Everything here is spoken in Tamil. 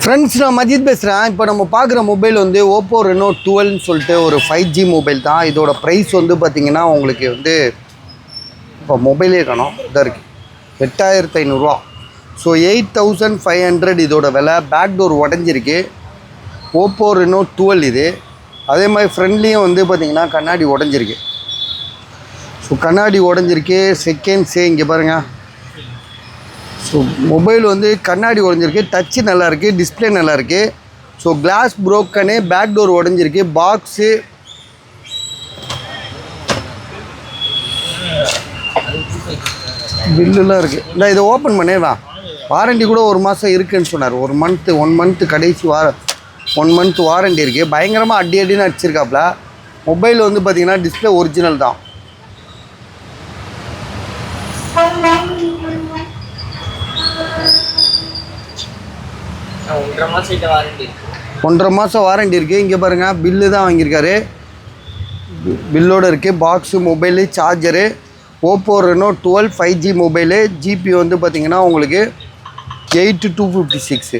ஃப்ரெண்ட்ஸ், நான் மஜித் பேசுகிறேன். இப்போ நம்ம பார்க்குற மொபைல் வந்து ஓப்போ ரெனோ 12ன்னு சொல்லிட்டு ஒரு 5G மொபைல் தான். இதோட ப்ரைஸ் வந்து பார்த்திங்கன்னா உங்களுக்கு வந்து இப்போ மொபைலே காணும் இதாக இருக்குது 8500 ஸோ 8500 இதோட விலை. பேக் டோர் உடஞ்சிருக்கு. ஓப்போ ரெனோ 12 இது. அதே மாதிரி ஃப்ரெண்ட்லேயும் வந்து பார்த்திங்கன்னா கண்ணாடி உடஞ்சிருக்கு. ஸோ கண்ணாடி உடஞ்சிருக்கு. செகண்ட்ஸு இங்கே பாருங்கள். ஸோ மொபைல் வந்து கண்ணாடி உடஞ்சிருக்கு. டச்சு நல்லாயிருக்கு. டிஸ்பிளே நல்லாயிருக்கு. ஸோ கிளாஸ் ப்ரோக்கனு. பேக் டோர் உடஞ்சிருக்கு. பாக்ஸு பில்லுலாம் இருக்குது. இல்லை இதை ஓப்பன் பண்ணேவா. வாரண்டி கூட 1 மாதம் இருக்குதுன்னு சொன்னார். 1 மந்த்து கடைசி 1 மந்த் வாரண்டி இருக்குது. பயங்கரமாக அடின்னு அடிச்சிருக்காப்புல. மொபைல் வந்து பார்த்திங்கன்னா டிஸ்பிளே ஒரிஜினல் தான். ஒன்றரை மாதம் வாரண்டி இருக்குது. இங்கே பாருங்கள், பில்லு தான் வாங்கியிருக்காரு. பில்லோடு இருக்குது. Box, mobile, charger. Oppo Reno 12 5G mobile. GB வந்து பார்த்திங்கன்னா உங்களுக்கு 8256.